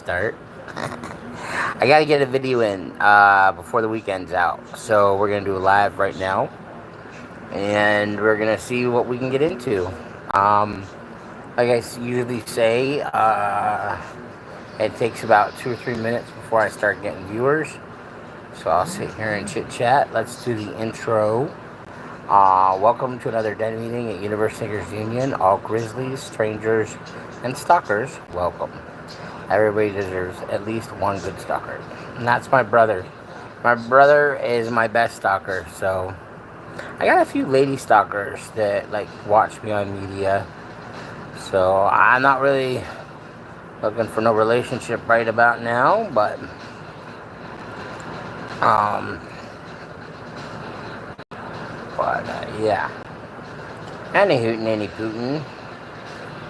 start. I gotta get a video in before the weekend's out. So we're gonna do a live right now, and we're gonna see what we can get into. Um, like I usually say, it takes about 2 or 3 minutes before I start getting viewers. So I'll sit here and chit chat. Let's do the intro. Welcome to another den meeting at Universe Thinkers Union. All Grizzlies, strangers, and stalkers, welcome. Everybody deserves at least one good stalker. And that's my brother. My brother is my best stalker, so I got a few lady stalkers that like watch me on media. So I'm not really looking for no relationship right about now, but um yeah. Any hootin', any pootin'.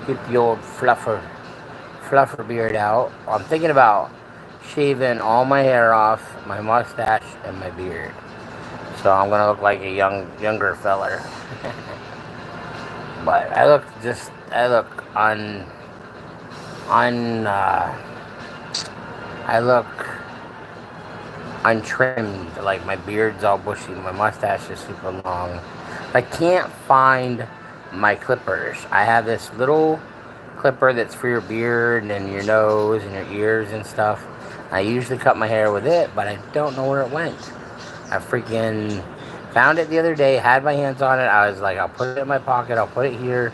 Keep the old fluffer beard out. I'm thinking about shaving all my hair off, my mustache, and my beard. So I'm gonna look like a younger feller. But I look I look untrimmed. Like my beard's all bushy, my mustache is super long. I can't find my clippers. I have this little clipper that's for your beard and your nose and your ears and stuff. I usually cut my hair with it, but I don't know where it went. I freaking found it the other day, had my hands on it. I was like, I'll put it in my pocket, I'll put it here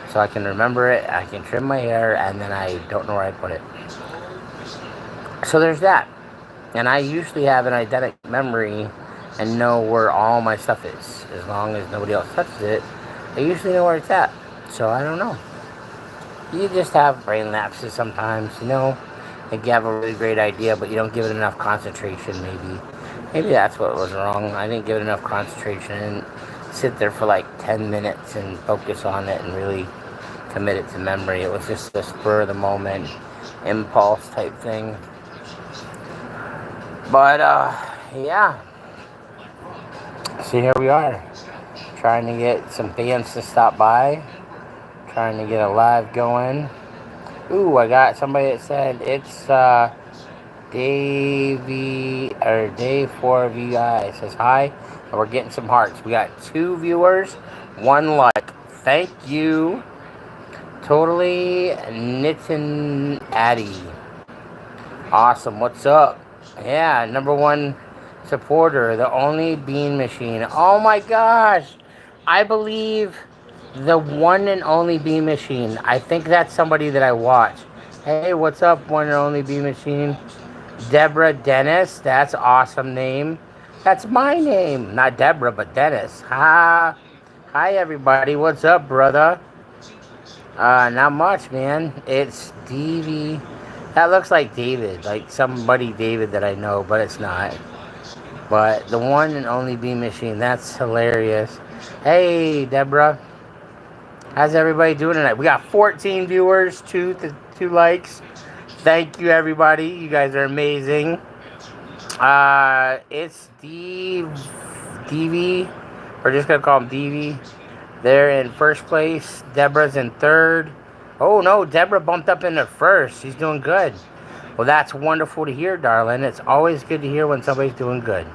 so I can remember it. I can trim my hair, and then I don't know where I put it. So there's that. And I usually have an eidetic memory and know where all my stuff is. As long as nobody else touches it, I usually know where it's at. So I don't know. You just have brain lapses sometimes, you know? Like you have a really great idea, but you don't give it enough concentration, maybe. Maybe that's what was wrong. I didn't give it enough concentration and sit there for like 10 minutes and focus on it and really commit it to memory. It was just a spur of the moment, impulse type thing. But, yeah. So here we are, trying to get some fans to stop by, trying to get a live going. Ooh, I got somebody that said it's, Day4VI. It says hi, and we're getting some hearts. We got 2 viewers, 1 like. Thank you. Totally Knittin' Addy. Awesome. What's up? Yeah, #1 supporter, the only bean machine. Oh my gosh. I believe the one and only bean machine. I think that's somebody that I watch. Hey, what's up, one and only bean machine? Deborah Dennis. That's awesome name. That's my name. Not Deborah, but Dennis. Hi, everybody. What's up, brother? Not much, man. It's DV. That looks like David, like somebody David that I know, but it's not. But the one and only bean machine. That's hilarious. Hey, Deborah. How's everybody doing tonight? We got 14 viewers, two likes. Thank you, everybody. You guys are amazing. It's DV. We're just gonna call him DV. They're in first place. Deborah's in third. Oh no, Deborah bumped up into first. She's doing good. Well, that's wonderful to hear, darling. It's always good to hear when somebody's doing good.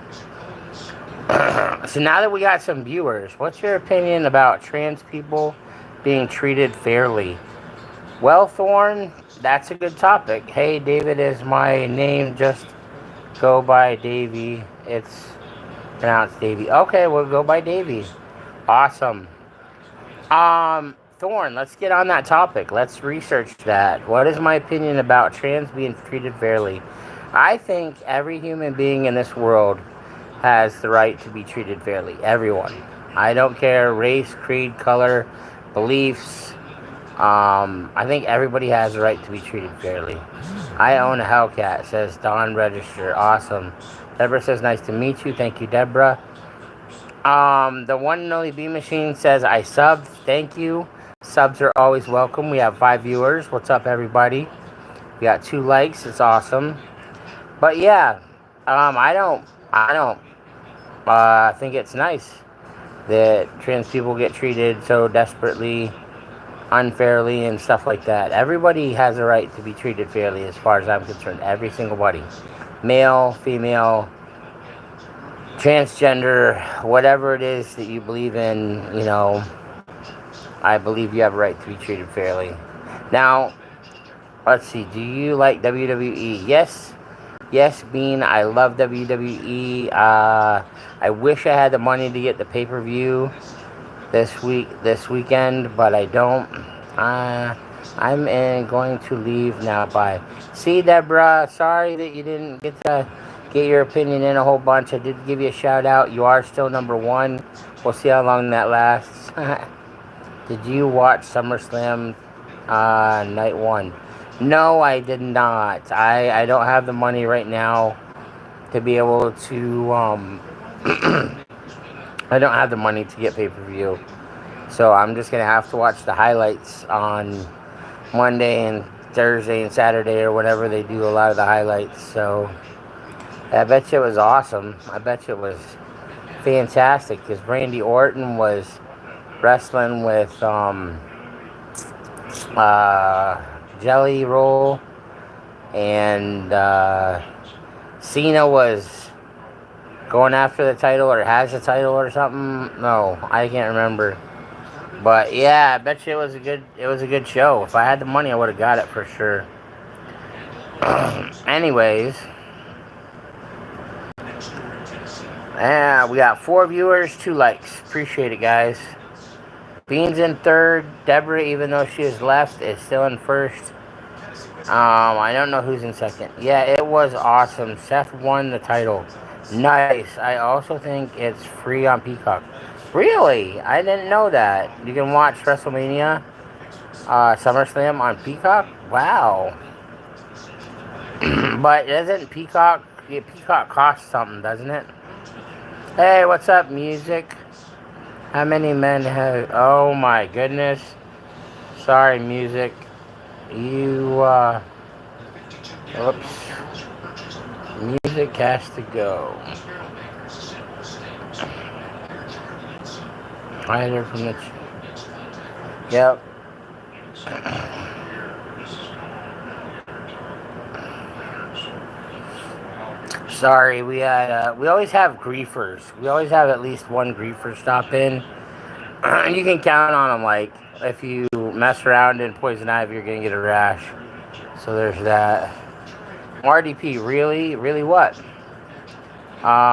So now that we got some viewers, what's your opinion about trans people being treated fairly? Well, Thorn, that's a good topic. Hey, David is my name. Just go by Davy. It's pronounced Davy. Okay, we'll go by Davy. Awesome. Thorn, let's get on that topic. Let's research that. What is my opinion about trans being treated fairly? I think every human being in this world has the right to be treated fairly. Everyone. I don't care race, creed, color, beliefs. I think everybody has the right to be treated fairly. I own a Hellcat, says Don Register. Awesome. Deborah says, nice to meet you. Thank you, Deborah. The one and only B Machine says, I subbed. Thank you. Subs are always welcome. We have 5 viewers. What's up, everybody? We got 2 likes. It's awesome. But yeah, I don't think it's nice that trans people get treated so desperately unfairly and stuff like that. Everybody has a right to be treated fairly as far as I'm concerned. Every single body. Male, female, transgender, whatever it is that you believe in, I believe you have a right to be treated fairly. Now, let's see. Do you like WWE? Yes. Yes, Bean. I love WWE. I wish I had the money to get the pay-per-view this weekend, but I don't. Going to leave now. Bye. See, Deborah, sorry that you didn't get to get your opinion in a whole bunch. I did give you a shout out. You are still number one. We'll see how long that lasts. Did you watch SummerSlam night one? No, I did not. I don't have the money right now to be able to. I don't have the money to get pay-per-view. So I'm just going to have to watch the highlights on Monday and Thursday and Saturday or whatever they do a lot of the highlights. So I bet you it was awesome. I bet you it was fantastic because Randy Orton was wrestling with Jelly Roll and Cena was going after the title or has the title or something. No, I can't remember. But yeah, I bet you it was a good show. If I had the money, I would have got it for sure. Anyways, yeah, we got 4 viewers, 2 likes. Appreciate it, guys. Bean's in third. Deborah, even though she has left, is still in first. I don't know who's in second. Yeah, it was awesome. Seth won the title. Nice. I also think it's free on Peacock. Really? I didn't know that. You can watch WrestleMania, SummerSlam on Peacock? Wow. But doesn't Peacock costs something, doesn't it? Hey, what's up, music? How many men have... Oh, my goodness. Sorry, music. You, Oops. Music has to go. Either from the... Yep. Sorry, we always have griefers. We always have at least one griefer stop in. You can count on them, like, if you mess around in poison ivy, you're gonna get a rash. So there's that. RDP, really? Really what?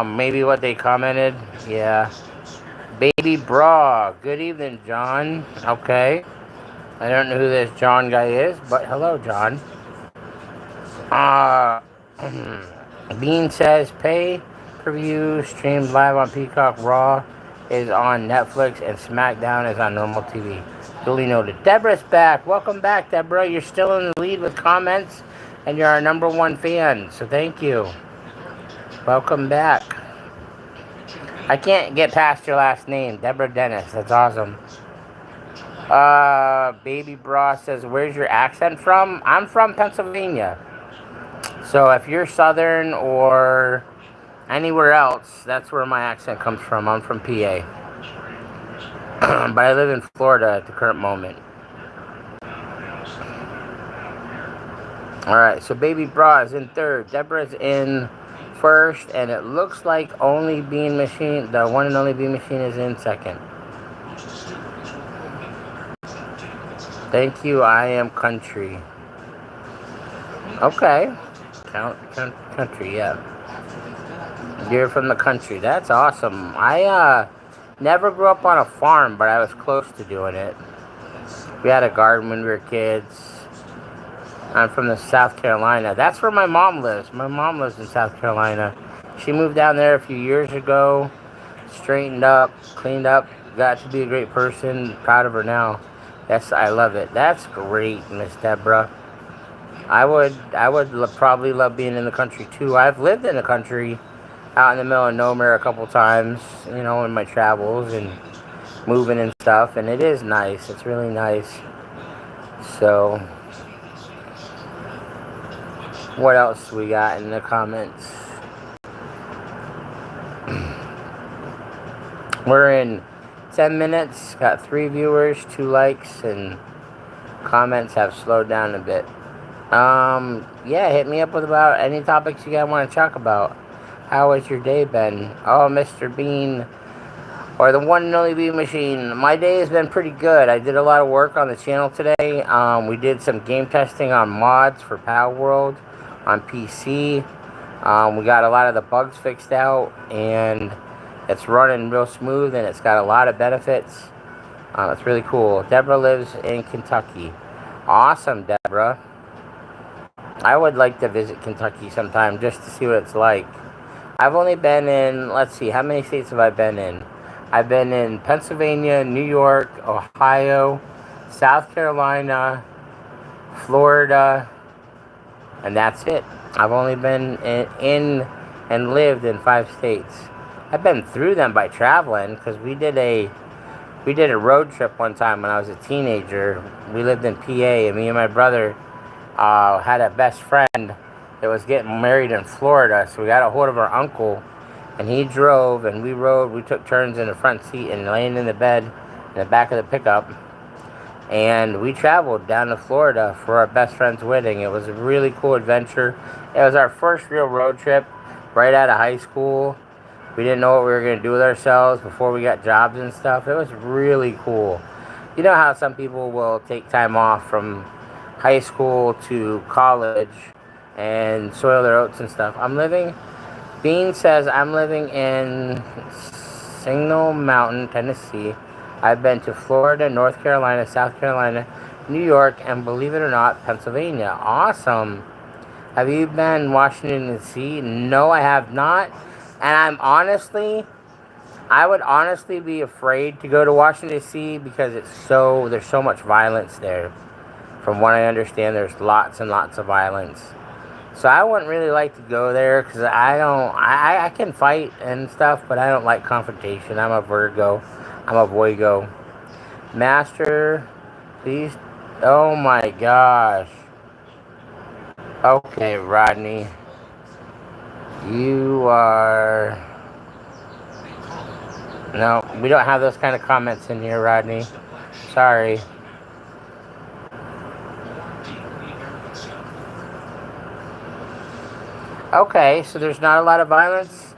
Maybe what they commented? Yeah. Baby Bra. Good evening, John. Okay. I don't know who this John guy is, but hello, John. Bean says pay-per-view streamed live on Peacock. Raw is on Netflix and SmackDown is on normal TV. Duly noted. Deborah's back. Welcome back, Deborah. You're still in the lead with comments, and you're our number 1 fan. So thank you. Welcome back. I can't get past your last name, Deborah Dennis. That's awesome. Baby Bra says, "Where's your accent from?" I'm from Pennsylvania. So if you're Southern or anywhere else, that's where my accent comes from. I'm from PA. But I live in Florida at the current moment. Alright, so Baby Bra is in third. Deborah's in first. And it looks like only Bean Machine, the one and only Bean Machine, is in second. Thank you, I am country. Okay. Country, yeah. You're from the country. That's awesome. I never grew up on a farm, but I was close to doing it. We had a garden when we were kids. I'm from the South Carolina. That's where my mom lives. My mom lives in South Carolina. She moved down there a few years ago. Straightened up, cleaned up, got to be a great person. Proud of her now. I love it. That's great, Miss Deborah. I would probably love being in the country too. I've lived in the country, out in the middle of nowhere a couple times, in my travels and moving and stuff, and it is nice. It's really nice. So, what else we got in the comments? We're in 10 minutes, got 3 viewers, 2 likes, and Comments have slowed down a bit. Yeah, hit me up with about any topics you guys want to talk about. How has your day been? Oh, Mr. Bean, or the one and only Bean Machine. My day has been pretty good. I did a lot of work on the channel today. We did some game testing on mods for Pal World on PC. We got a lot of the bugs fixed out, and it's running real smooth, and it's got a lot of benefits. It's really cool. Deborah lives in Kentucky. Awesome, Deborah. I would like to visit Kentucky sometime just to see what it's like. I've only been in, let's see, how many states have I been in? I've been in Pennsylvania, New York, Ohio, South Carolina, Florida, and that's it. I've only been in and lived in 5 states. I've been through them by traveling because we did a road trip one time when I was a teenager. We lived in PA, and me and my brother had a best friend that was getting married in Florida. So we got a hold of our uncle, and he drove, and we rode. We took turns in the front seat and laying in the bed in the back of the pickup. And we traveled down to Florida for our best friend's wedding. It was a really cool adventure. It was our first real road trip right out of high school. We didn't know what we were going to do with ourselves before we got jobs and stuff. It was really cool. You know how some people will take time off from high school to college and soil their oats and stuff. Bean says, I'm living in Signal Mountain, Tennessee. I've been to Florida, North Carolina, South Carolina, New York, and believe it or not, Pennsylvania. Awesome. Have you been Washington, D.C.? No, I have not. And I would honestly be afraid to go to Washington, D.C. because there's so much violence there. From what I understand, there's lots and lots of violence. So I wouldn't really like to go there because I can fight and stuff, but I don't like confrontation. I'm a Virgo. I'm a Voigo. Master, please. Oh my gosh. Okay, Rodney. You are... No, we don't have those kind of comments in here, Rodney. Sorry. Okay, so there's not a lot of violence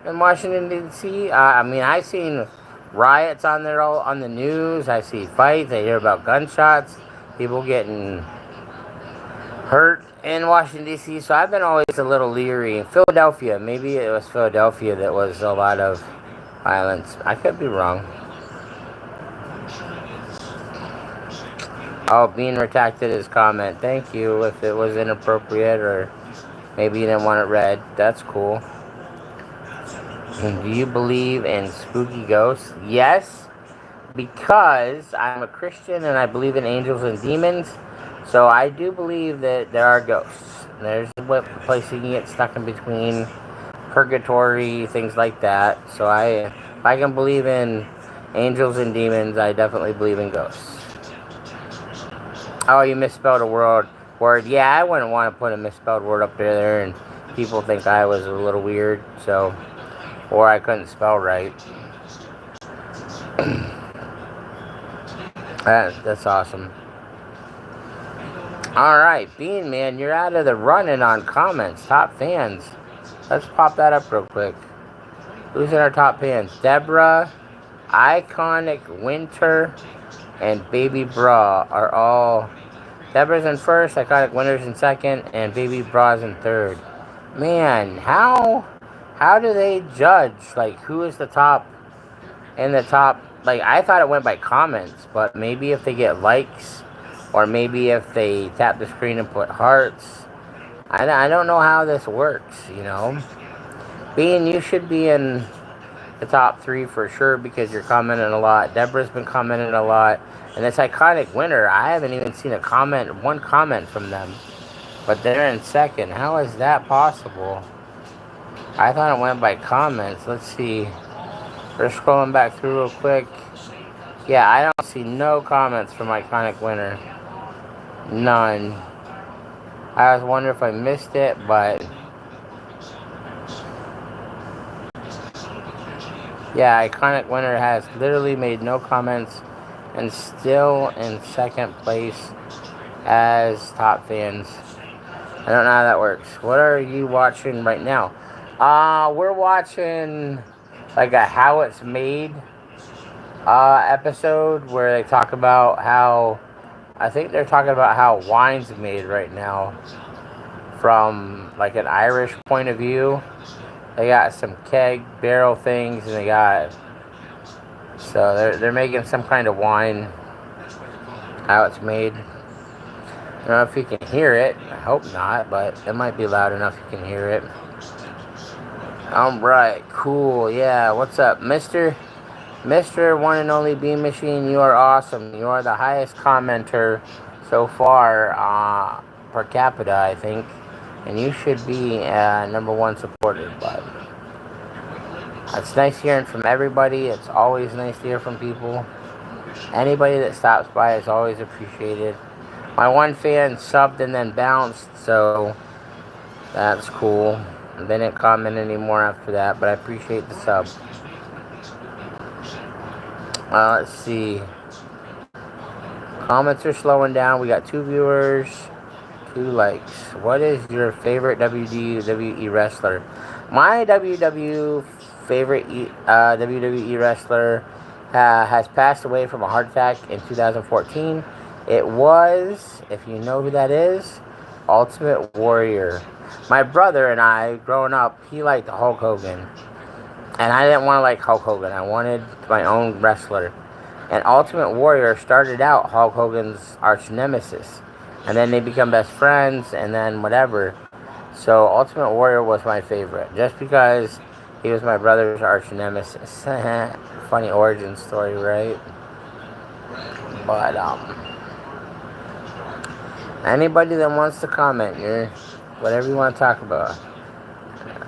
in Washington, D.C. I've seen riots on there on the news. I see fights. I hear about gunshots. People getting hurt in Washington, D.C. So I've been always a little leery. Philadelphia, maybe it was Philadelphia that was a lot of violence. I could be wrong. Oh, Bean retracted his comment. Thank you. If it was inappropriate or maybe you didn't want it read, that's cool. Do you believe in spooky ghosts? Yes, because I'm a Christian and I believe in angels and demons. So I do believe that there are ghosts. There's a place you can get stuck in between, purgatory, things like that. So if I can believe in angels and demons, I definitely believe in ghosts. Oh, you misspelled a word. Yeah, I wouldn't want to put a misspelled word up there and people think I was a little weird, so, or I couldn't spell right. That's awesome. Alright, Bean Man, you're out of the running on comments. Top fans. Let's pop that up real quick. Who's in our top fans? Deborah, Iconic Winter, and Baby Bra are all... Deborah's in first, Iconic Winter's in second, and Baby Bra's in third. Man, how do they judge, like, who is the top in the top? Like, I thought it went by comments, but maybe if they get likes, or maybe if they tap the screen and put hearts. I don't know how this works, you know. Bean, you should be in the top 3 for sure because you're commenting a lot. Deborah's been commenting a lot. And this Iconic Winter, I haven't even seen one comment from them. But they're in second. How is that possible? I thought it went by comments. Let's see. We're scrolling back through real quick. Yeah, I don't see no comments from Iconic Winter. None. I was wondering if I missed it, but... yeah, Iconic Winter has literally made no comments and still in second place as top fans. I don't know how that works. What are you watching right now? We're watching like a How It's Made episode where they talk about how I think they're talking about how wine's made right now from like an Irish point of view. They got some keg barrel things and they got so they're making some kind of wine. How it's made. I don't know if you can hear it. I hope not, but it might be loud enough you can hear it. Alright, cool. Yeah, what's up, Mr. One and Only Bean Machine? You are awesome. You are the highest commenter so far per capita, I think. And you should be number one supporter, but it's nice hearing from everybody. It's always nice to hear from people. Anybody that stops by is always appreciated. My one fan subbed and then bounced, so that's cool. They didn't comment anymore after that, but I appreciate the sub. Let's see. Comments are slowing down. We got 2 viewers, 2 likes. What is your favorite WWE wrestler? My favorite WWE wrestler has passed away from a heart attack in 2014. It was, if you know who that is, Ultimate Warrior. My brother and I, growing up, he liked Hulk Hogan. And I didn't want to like Hulk Hogan. I wanted my own wrestler. And Ultimate Warrior started out Hulk Hogan's arch nemesis. And then they become best friends and then whatever. So Ultimate Warrior was my favorite. Just because he was my brother's arch nemesis. Funny origin story, right? But, anybody that wants to comment, you're whatever you want to talk about.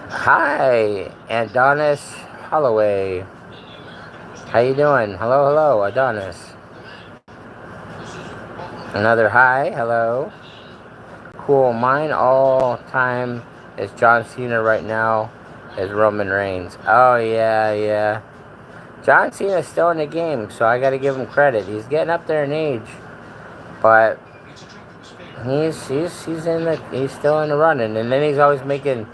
Hi, Adonis Holloway. How you doing? Hello, Adonis. Another hi, hello. Cool, mine all time is John Cena right now is Roman Reigns. Oh, yeah. John Cena's still in the game, so I gotta give him credit. He's getting up there in age, but he's still in the running, and then he's always making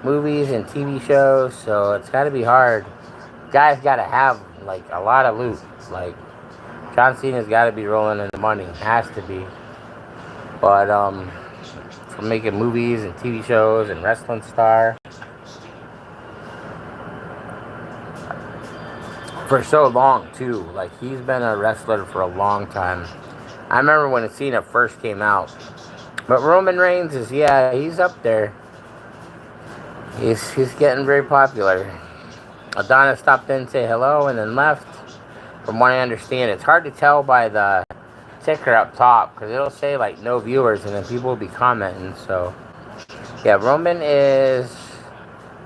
movies and TV shows, so it's got to be hard. Guy's got to have like a lot of loot. Like John Cena's got to be rolling in the money, has to be. But for making movies and TV shows and wrestling star for so long too. Like he's been a wrestler for a long time. I remember when Cena first came out. But Roman Reigns is, he's up there. He's getting very popular. Adonis stopped in and say hello and then left. From what I understand, it's hard to tell by the ticker up top because it'll say like no viewers and then people will be commenting. So, yeah, Roman is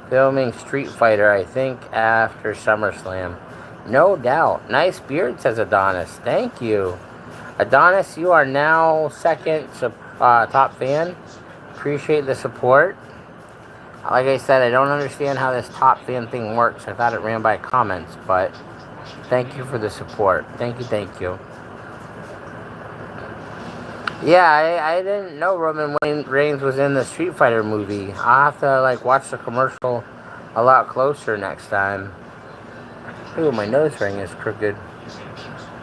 filming Street Fighter, I think, after SummerSlam. No doubt. Nice beard, says Adonis. Thank you. Adonis, you are now second top fan. Appreciate the support. Like I said, I don't understand how this top fan thing works. I thought it ran by comments, but thank you for the support. Thank you. Yeah, I didn't know Roman Reigns was in the Street Fighter movie. I'll have to watch the commercial a lot closer next time. Ooh, my nose ring is crooked.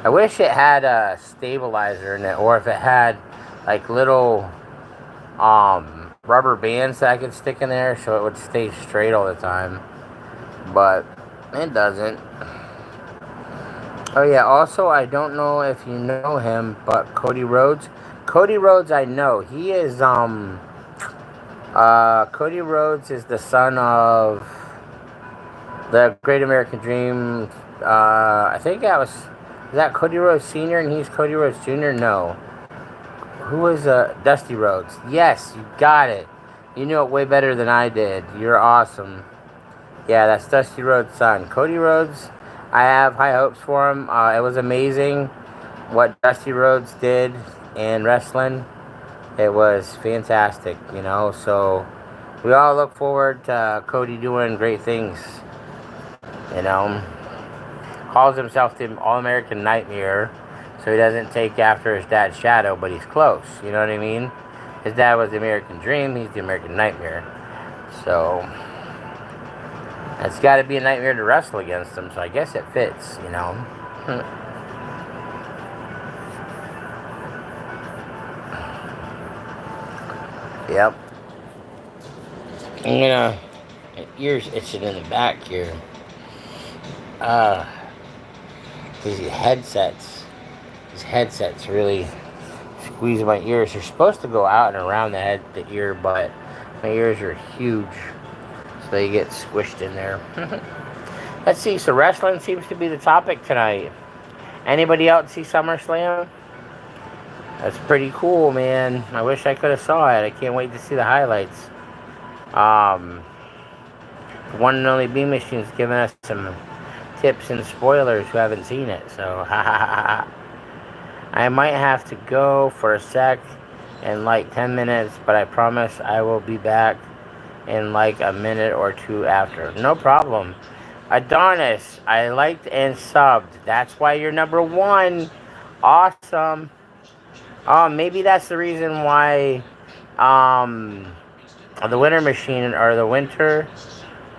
I wish it had a stabilizer in it, or if it had little rubber bands that I could stick in there so it would stay straight all the time. But it doesn't. Oh yeah, also I don't know if you know him, but Cody Rhodes. Cody Rhodes I know. He is Cody Rhodes is the son of the Great American Dream. I think is that Cody Rhodes Sr. and he's Cody Rhodes Jr.? No. Who was Dusty Rhodes? Yes, you got it. You knew it way better than I did. You're awesome. Yeah, that's Dusty Rhodes' son. Cody Rhodes, I have high hopes for him. It was amazing what Dusty Rhodes did in wrestling. It was fantastic, so we all look forward to Cody doing great things, Calls himself the All-American Nightmare. So he doesn't take after his dad's shadow, but he's close. You know what I mean? His dad was the American Dream. He's the American Nightmare. So it's got to be a nightmare to wrestle against him. So I guess it fits, you know. Yep. I'm gonna. My ears itching in the back here. Uh, these headsets. These headsets really squeeze my ears. They're supposed to go out and around the ear, but my ears are huge, so they get squished in there. Let's see. So wrestling seems to be the topic tonight. Anybody else see SummerSlam? That's pretty cool, man. I wish I could have saw it. I can't wait to see the highlights. The one and only B Machine's giving us some tips and spoilers who haven't seen it. So, I might have to go for a sec in like 10 minutes, but I promise I will be back in like a minute or two after. No problem. Adonis, I liked and subbed. That's why you're number one. Awesome. Maybe that's the reason why the winter machine or the winter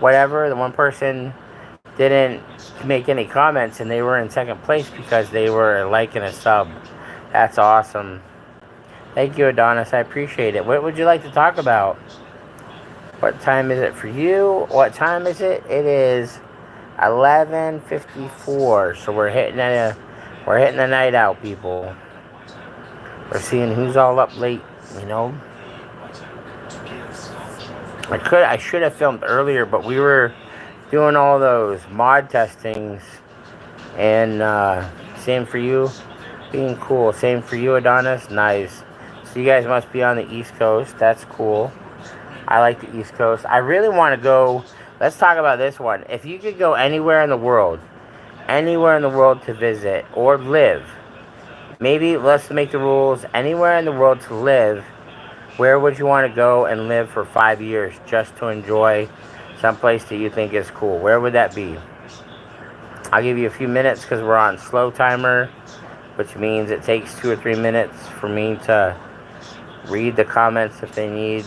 whatever, the one person didn't make any comments and they were in second place because they were liking a sub. That's awesome. Thank you, Adonis. I appreciate it. What would you like to talk about? What time is it for you? What time is it? It is 11:54. So we're hitting the night out, people. We're seeing who's all up late, you know. I should have filmed earlier, but we were doing all those mod testings, and same for you, being cool. Same for you, Adonis. Nice. So you guys must be on the East Coast. That's cool. I like the East Coast. I really want to go. Let's talk about this one. If you could go anywhere in the world to visit or live. Maybe let's make the rules anywhere in the world to live. Where would you want to go and live for 5 years just to enjoy someplace that you think is cool? Where would that be? I'll give you a few minutes because we're on slow timer, which means it takes 2 or 3 minutes for me to read the comments if they need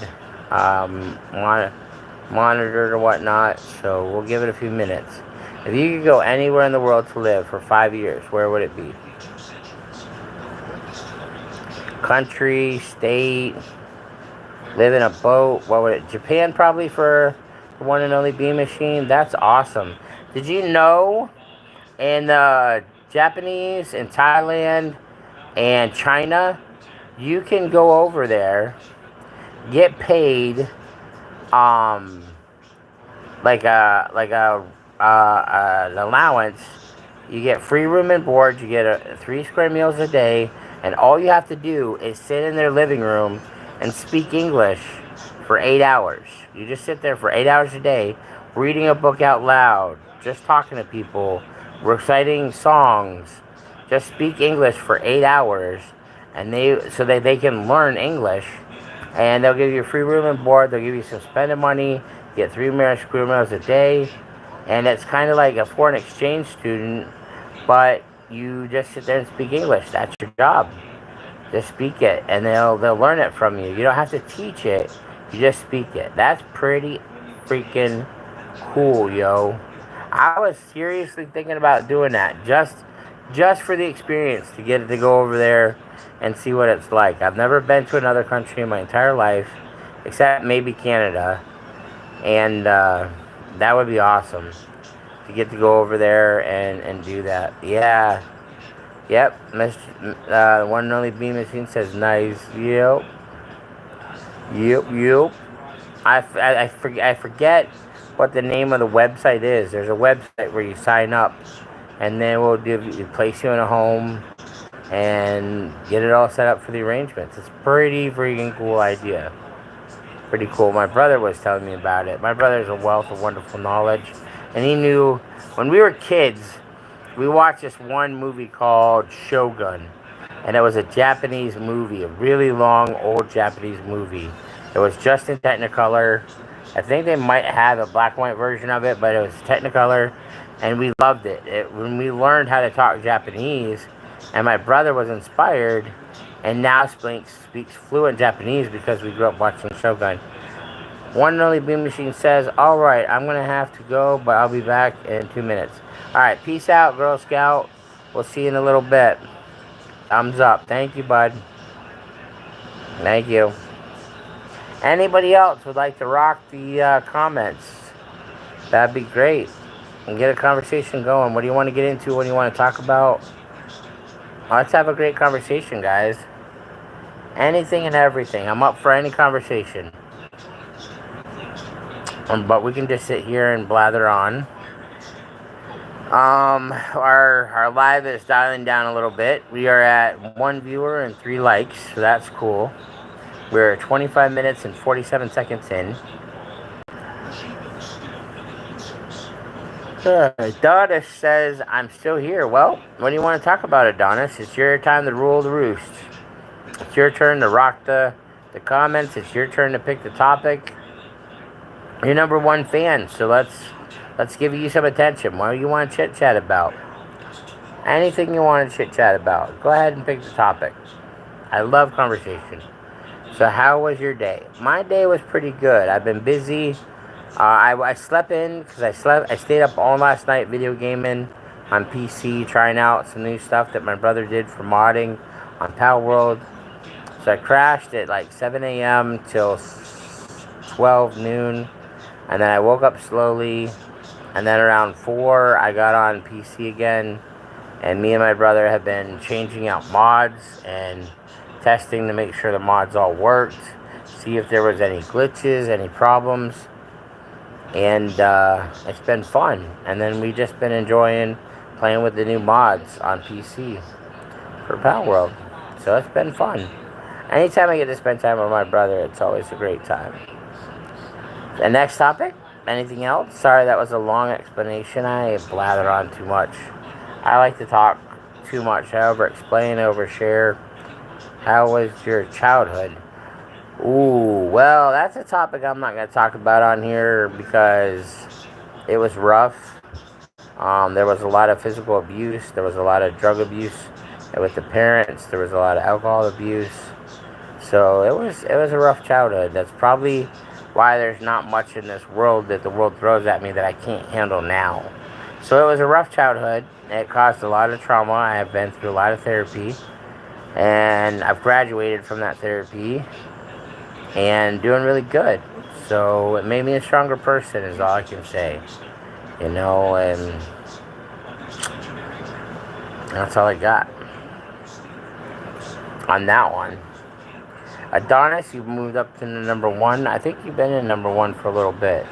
monitored or whatnot. So we'll give it a few minutes. If you could go anywhere in the world to live for 5 years, where would it be? Country, state, live in a boat. What would it? Japan probably for the one and only B Machine. That's awesome. Did you know in Japanese, in Thailand, and China, you can go over there, get paid, like an allowance. You get free room and board. You get 3 square meals a day. And all you have to do is sit in their living room and speak English for 8 hours. You just sit there for 8 hours a day, reading a book out loud, just talking to people, reciting songs. Just speak English for 8 hours, and so that they can learn English. And they'll give you free room and board. They'll give you some spending money. Get 3 square meals a day, and it's kind of like a foreign exchange student, but you just sit there and speak English. That's your job. Just speak it, and they'll learn it from you. You don't have to teach it. You just speak it. That's pretty freaking cool, yo. I was seriously thinking about doing that just for the experience, to get to go over there and see what it's like. I've never been to another country in my entire life, except maybe Canada, and that would be awesome. To get to go over there and do that. Yeah. Yep. The one and only B Machine says nice. Yep. I forget what the name of the website is. There's a website where you sign up, and then we'll place you in a home and get it all set up for the arrangements. It's pretty freaking cool idea. Pretty cool. My brother was telling me about it. My brother's a wealth of wonderful knowledge. And he knew, when we were kids, we watched this one movie called Shogun. And it was a Japanese movie, a really long, old Japanese movie. It was just in Technicolor. I think they might have a black and white version of it, but it was Technicolor. And we loved it. When we learned how to talk Japanese, And my brother was inspired and now speaks fluent Japanese because we grew up watching Shogun. One and only Beam Machine says, "Alright, I'm going to have to go, but I'll be back in 2 minutes." Alright, peace out, Girl Scout. We'll see you in a little bit. Thumbs up. Thank you, bud. Thank you. Anybody else would like to rock the comments? That'd be great. And get a conversation going. What do you want to get into? What do you want to talk about? Let's have a great conversation, guys. Anything and everything. I'm up for any conversation. But we can just sit here and blather on. Our live is dialing down a little bit. We are at 1 viewer and 3 likes, so that's cool. We're 25 minutes and 47 seconds in. Adonis says, "I'm still here." Well, what do you want to talk about, Adonis? It's your time to rule the roost. It's your turn to rock the comments. It's your turn to pick the topic. You're number 1 fan, so let's give you some attention. What do you want to chit-chat about? Anything you want to chit-chat about. Go ahead and pick the topic. I love conversation. So how was your day? My day was pretty good. I've been busy. I slept in because I stayed up all last night video gaming on PC, trying out some new stuff that my brother did for modding on Palworld. So I crashed at like 7 a.m. till 12 noon. And then I woke up slowly. And then around 4, I got on PC again. And me and my brother have been changing out mods and testing to make sure the mods all worked. See if there was any glitches, any problems. And it's been fun. And then we just been enjoying playing with the new mods on PC for Palworld. So it's been fun. Anytime I get to spend time with my brother, it's always a great time. The next topic? Anything else? Sorry, that was a long explanation. I blather on too much. I like to talk too much. I over-explain, overshare. How was your childhood? Ooh, well, that's a topic I'm not going to talk about on here because it was rough. There was a lot of physical abuse. There was a lot of drug abuse with the parents. There was a lot of alcohol abuse. So it was a rough childhood. That's probably why there's not much in this world that the world throws at me that I can't handle now. So it was a rough childhood. It caused a lot of trauma. I have been through a lot of therapy. And I've graduated from that therapy. And doing really good. So it made me a stronger person is all I can say. You know, and that's all I got on that one. Adonis, you've moved up to the number 1. I think you've been in number 1 for a little bit.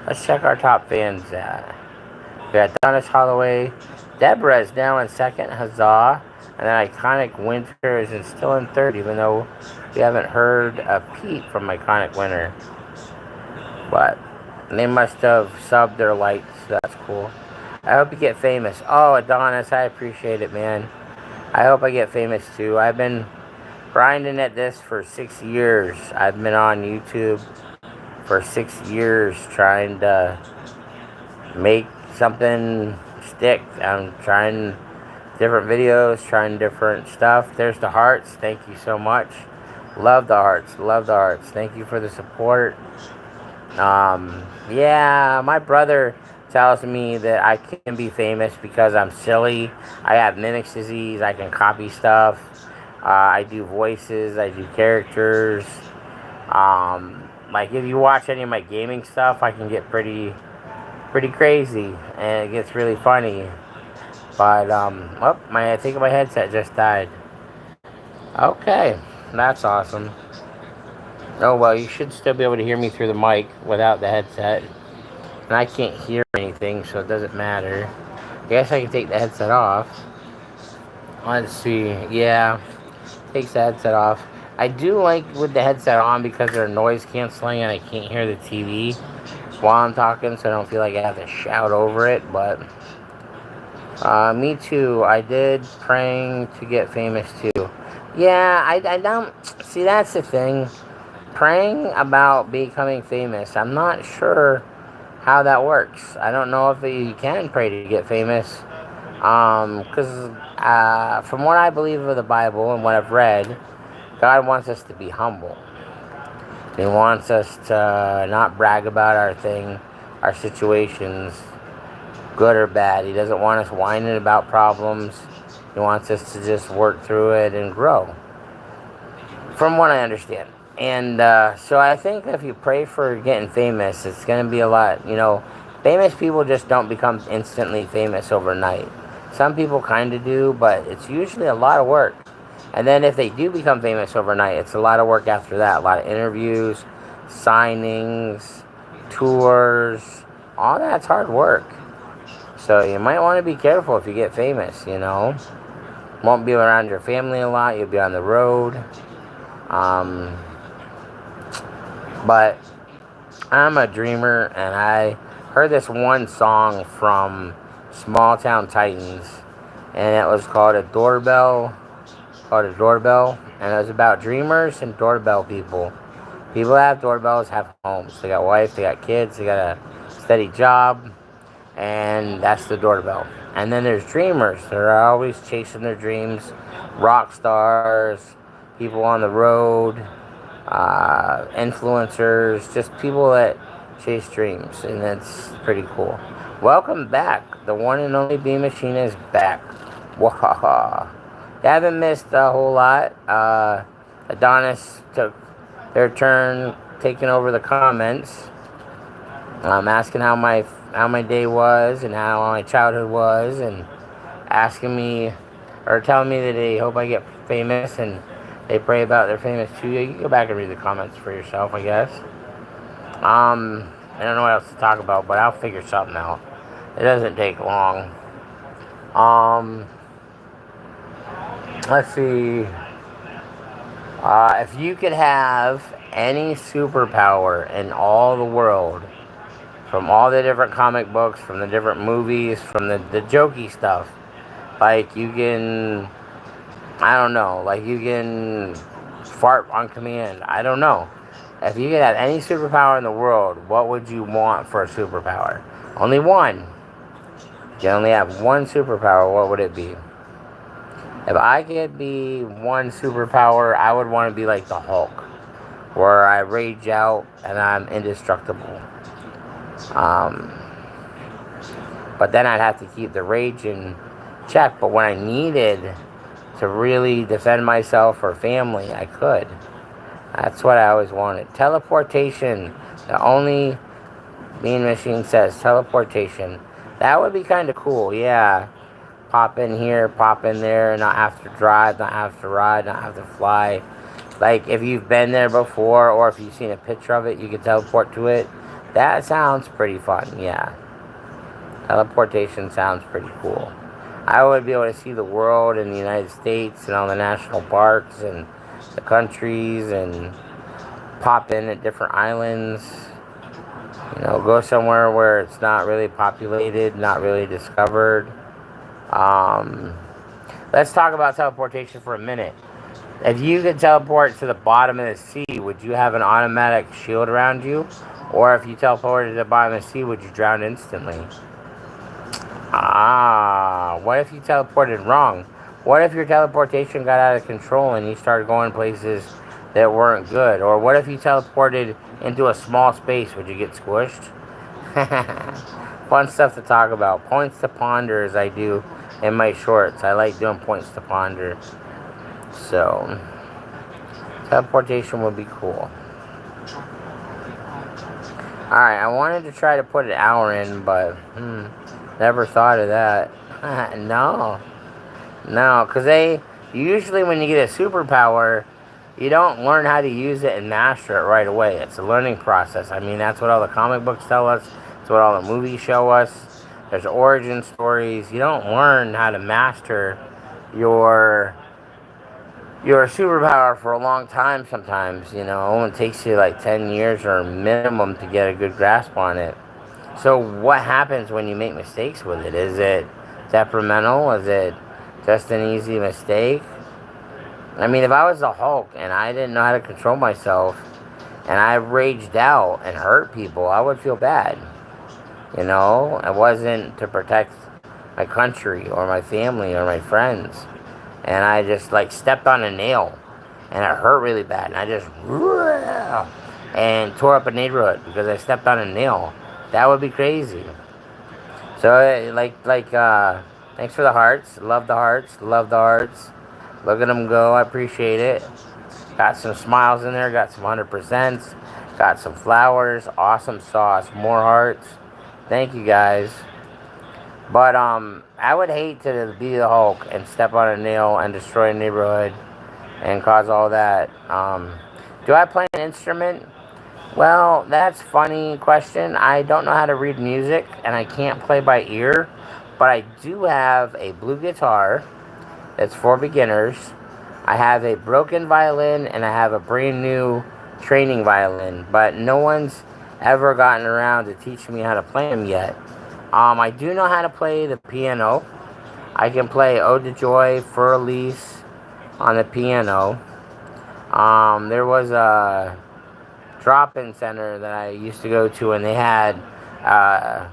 Let's check our top fans. We got Adonis Holloway. Deborah is now in 2nd. Huzzah. And then Iconic Winter is still in 3rd, even though we haven't heard a peep from Iconic Winter. But they must have subbed their lights. So that's cool. I hope you get famous. Oh, Adonis, I appreciate it, man. I hope I get famous too. I've been grinding at this for 6 years. I've been on YouTube for 6 years trying to make something stick. I'm trying different videos, trying different stuff. There's the hearts. Thank you so much. Love the hearts. Love the hearts. Thank you for the support. Yeah, my brother tells me that I can be famous because I'm silly. I have mimics disease. I can copy stuff. I do voices. I do characters. Like if you watch any of my gaming stuff, I can get pretty crazy, and it gets really funny. But I think my headset just died. Okay, that's awesome. Oh well, you should still be able to hear me through the mic without the headset. And I can't hear anything, so it doesn't matter. I guess I can take the headset off. Let's see. Yeah, takes the headset off. I do like with the headset on because they're noise canceling and I can't hear the TV while I'm talking, so I don't feel like I have to shout over it. But me too. I did praying to get famous too. Yeah, I don't see. That's the thing. Praying about becoming famous. I'm not sure how that works. I don't know if you can pray to get famous. Because from what I believe of the Bible and what I've read, God wants us to be humble. He wants us to not brag about our situations, good or bad. He doesn't want us whining about problems. He wants us to just work through it and grow, from what I understand. And so I think if you pray for getting famous, it's going to be a lot. Famous people just don't become instantly famous overnight. Some people kind of do, but it's usually a lot of work. And then if they do become famous overnight, it's a lot of work after that. A lot of interviews, signings, tours, all that's hard work. So you might want to be careful if you get famous, Won't be around your family a lot. You'll be on the road. But I'm a dreamer, and I heard this one song from Small Town Titans, and it was called A Doorbell. And it was about dreamers and doorbell people. People that have doorbells have homes. They got wife, they got kids, they got a steady job, and that's the doorbell. And then there's dreamers. They're always chasing their dreams. Rock stars, people on the road, influencers, just people that chase dreams, and that's pretty cool. Welcome back. The one and only B Machine is back. Wahaha. They haven't missed a whole lot. Adonis took their turn taking over the comments. Asking how my day was and how my childhood was, and asking me or telling me that they hope I get famous and they pray about their famous too. You can go back and read the comments for yourself, I guess. I don't know what else to talk about, but I'll figure something out. It doesn't take long. Let's see. If you could have any superpower in all the world, from all the different comic books, from the different movies, from the jokey stuff, like you can, I don't know, like you can fart on command. I don't know. If you could have any superpower in the world, what would you want for a superpower? Only one. You only have one superpower, what would it be? If I could be one superpower, I would want to be like the Hulk, where I rage out and I'm indestructible. But then I'd have to keep the rage in check. But when I needed to really defend myself or family, I could. That's what I always wanted. Teleportation. The only Mean Machine says teleportation. That would be kind of cool, yeah. Pop in here, pop in there, not have to drive, not have to ride, not have to fly. Like, if you've been there before, or if you've seen a picture of it, you can teleport to it. That sounds pretty fun, yeah. Teleportation sounds pretty cool. I would be able to see the world and the United States and all the national parks and the countries and pop in at different islands. Go somewhere where it's not really populated, not really discovered. Let's talk about teleportation for a minute. If you could teleport to the bottom of the sea, would you have an automatic shield around you? Or if you teleported to the bottom of the sea, would you drown instantly? What if you teleported wrong? What if your teleportation got out of control and you started going places that weren't good? Or what if you teleported into a small space? Would you get squished? Fun stuff to talk about. Points to ponder, as I do in my shorts. I like doing points to ponder. So, teleportation would be cool. Alright, I wanted to try to put an hour in, but never thought of that. No, because usually when you get a superpower, you don't learn how to use it and master it right away. It's a learning process. I mean, that's what all the comic books tell us. That's what all the movies show us. There's origin stories. You don't learn how to master your superpower for a long time sometimes, It takes you like 10 years or minimum to get a good grasp on it. So what happens when you make mistakes with it? Is it detrimental? Is it just an easy mistake? I mean, if I was the Hulk and I didn't know how to control myself and I raged out and hurt people, I would feel bad. It wasn't to protect my country or my family or my friends. And I just like stepped on a nail and it hurt really bad. And I just and tore up a neighborhood because I stepped on a nail. That would be crazy. So thanks for the hearts. Love the hearts. Love the hearts. Look at them go. I appreciate it. Got some smiles in there. Got some 100%. Got some flowers. Awesome sauce. More hearts. Thank you guys. But I would hate to be the Hulk and step on a nail and destroy a neighborhood and cause all that. Do I play an instrument? Well, that's a funny question. I don't know how to read music and I can't play by ear, but I do have a blue guitar that's for beginners. I have a broken violin and I have a brand new training violin, but no one's ever gotten around to teach me how to play them yet. I do know how to play the piano. I can play Ode to Joy, Fur Elise on the piano. There was a drop-in center that I used to go to, and they had a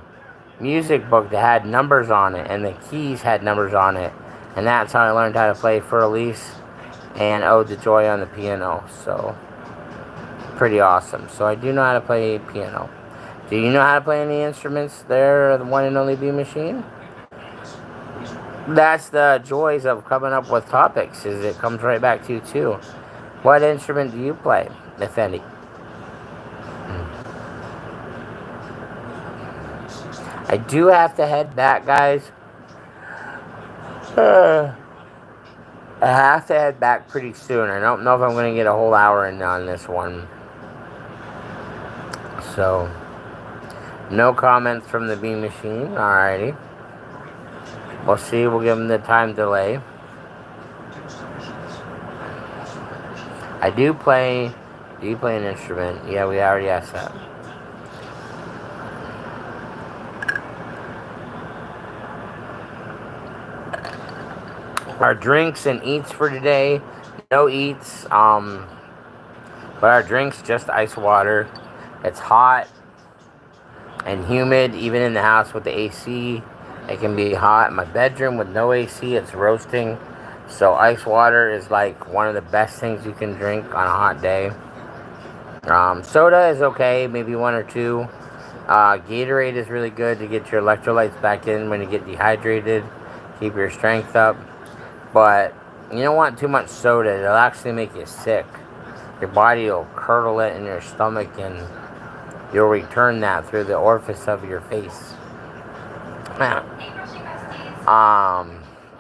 music book that had numbers on it, and the keys had numbers on it, and that's how I learned how to play Fur Elise and Ode to Joy on the piano. So pretty awesome. So I do know how to play piano. Do you know how to play any instruments there, the one and only B Machine? That's the joys of coming up with topics, is it comes right back to you too. What instrument do you play, if any? I do have to head back, guys. I have to head back pretty soon. I don't know if I'm going to get a whole hour in on this one. So, no comments from the B Machine. Alrighty. We'll see. We'll give him the time delay. Do you play an instrument? Yeah, we already asked that. Our drinks and eats for today. No eats. But our drinks, just ice water. It's hot and humid, even in the house with the AC. It can be hot. In my bedroom with no AC, it's roasting. So ice water is like one of the best things you can drink on a hot day. Soda is okay, maybe one or two. Gatorade is really good to get your electrolytes back in when you get dehydrated. Keep your strength up. But you don't want too much soda. It'll actually make you sick. Your body will curdle it in your stomach and you'll return that through the orifice of your face.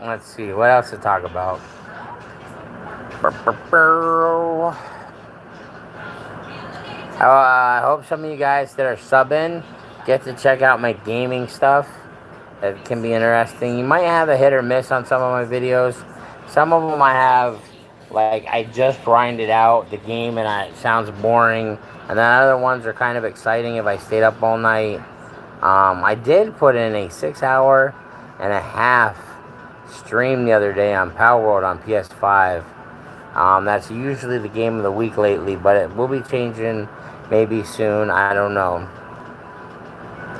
Let's see, what else to talk about? I hope some of you guys that are subbing get to check out my gaming stuff. It can be interesting. You might have a hit or miss on some of my videos. Some of them I have, like, I just grinded out the game and it sounds boring. And then other ones are kind of exciting if I stayed up all night. I did put in a 6-hour-and-a-half stream the other day on Power World on PS5. That's usually the game of the week lately, but it will be changing maybe soon. I don't know.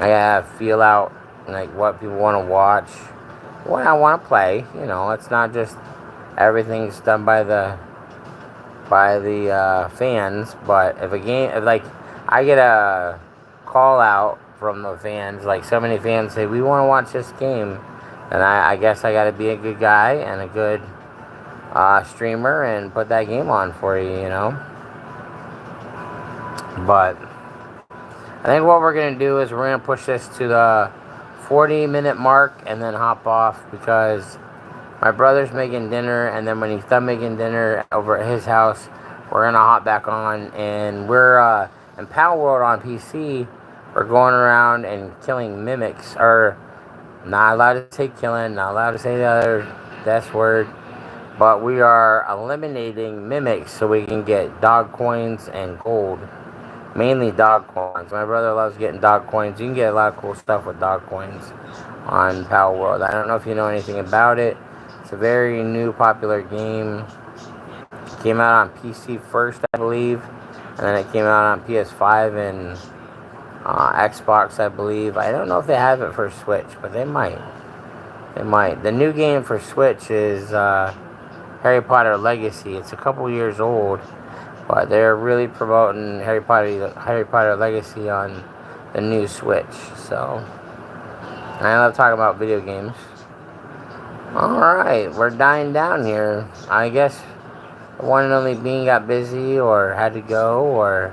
I gotta feel out like what people want to watch, what I want to play. You know, it's not just everything's done by the fans. But if a game, if like I get a call out from the fans, like so many fans say we want to watch this game, and I guess I got to be a good guy and a good streamer and put that game on for you, you know. But I think what we're going to do is we're going to push this to the 40-minute mark and then hop off because my brother's making dinner, and then when he's done making dinner over at his house, we're going to hop back on, and we're in Power World on PC. We're going around and killing mimics, or not allowed to say killing, not allowed to say the other S word, but we are eliminating mimics so we can get dog coins and gold. Mainly dog coins. My brother loves getting dog coins. You can get a lot of cool stuff with dog coins on Power World. I don't know if you know anything about it. It's a very new, popular game. It came out on PC first, I believe, and then it came out on PS5 and Xbox, I believe. I don't know if they have it for Switch, but they might. It might. The new game for Switch is Harry Potter Legacy. It's a couple years old, but they're really promoting Harry Potter Legacy on the new Switch. So, I love talking about video games. Alright, we're dying down here. I guess the one and only Bean got busy or had to go or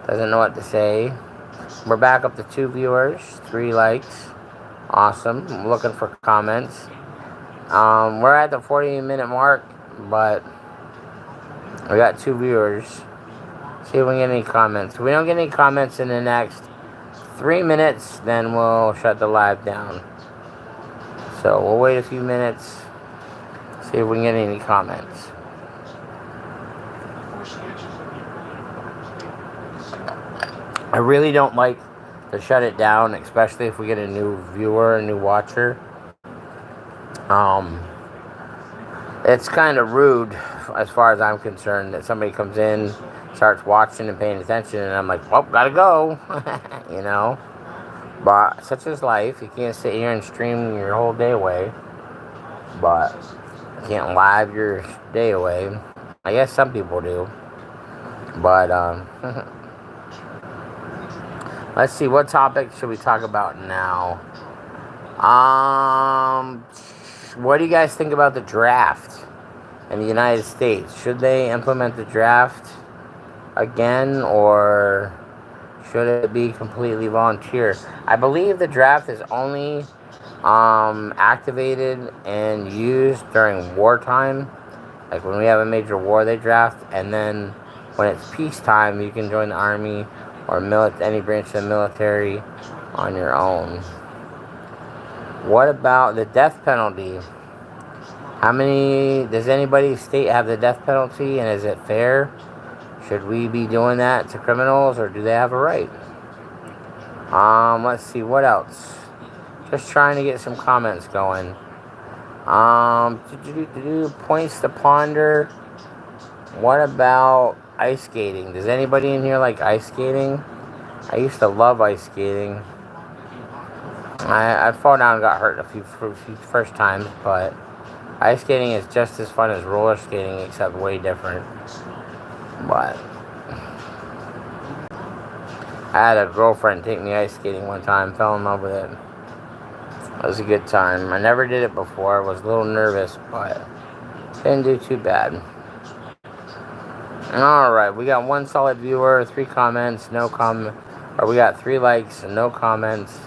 doesn't know what to say. We're back up to 2 viewers, 3 likes. Awesome. I'm looking for comments. We're at the 40-minute mark, but we got 2 viewers. See if we get any comments. If we don't get any comments in the next 3 minutes, then we'll shut the live down. So we'll wait a few minutes, see if we can get any comments. I really don't like to shut it down, especially if we get a new viewer, a new watcher. It's kind of rude, as far as I'm concerned, that somebody comes in, starts watching and paying attention, and I'm like, well, gotta go, you know. But such is life. You can't sit here and stream your whole day away. But you can't live your day away. I guess some people do. But let's see, what topic should we talk about now? What do you guys think about the draft in the United States? Should they implement the draft again, or should it be completely volunteer? I believe the draft is only activated and used during wartime. Like when we have a major war, they draft. And then when it's peacetime, you can join the army or any branch of the military on your own. What about the death penalty? Does anybody's state have the death penalty, and is it fair? Should we be doing that to criminals, or do they have a right? Let's see, what else? Just trying to get some comments going. Points to ponder. What about ice skating? Does anybody in here like ice skating? I used to love ice skating. I fall down and got hurt a few first times, but ice skating is just as fun as roller skating, except way different. But I had a girlfriend take me ice skating one time, fell in love with it. It was a good time. I never did it before. I was a little nervous, but didn't do too bad. Alright, we got 1 solid viewer, 3 comments, no comment, or we got 3 likes and no comments.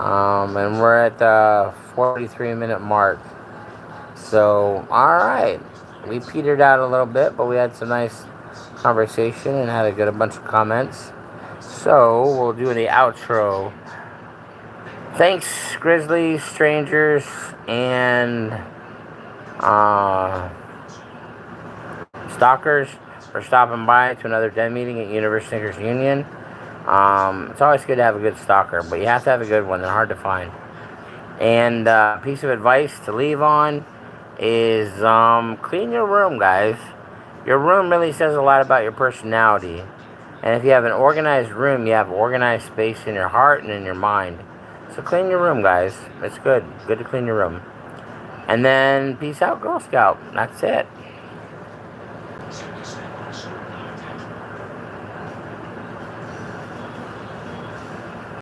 And we're at the 43-minute mark. So, alright. We petered out a little bit, but we had some nice conversation and had a bunch of comments. So, we'll do the outro. Thanks, Grizzly, Strangers, and Stalkers, for stopping by to another den meeting at Universe Sneakers Union. It's always good to have a good stalker, but you have to have a good one. They're hard to find. And piece of advice to leave on is clean your room, guys. Your room really says a lot about your personality. And if you have an organized room, you have organized space in your heart and in your mind. So clean your room, guys. It's good. Good to clean your room. And then peace out, Girl Scout. That's it.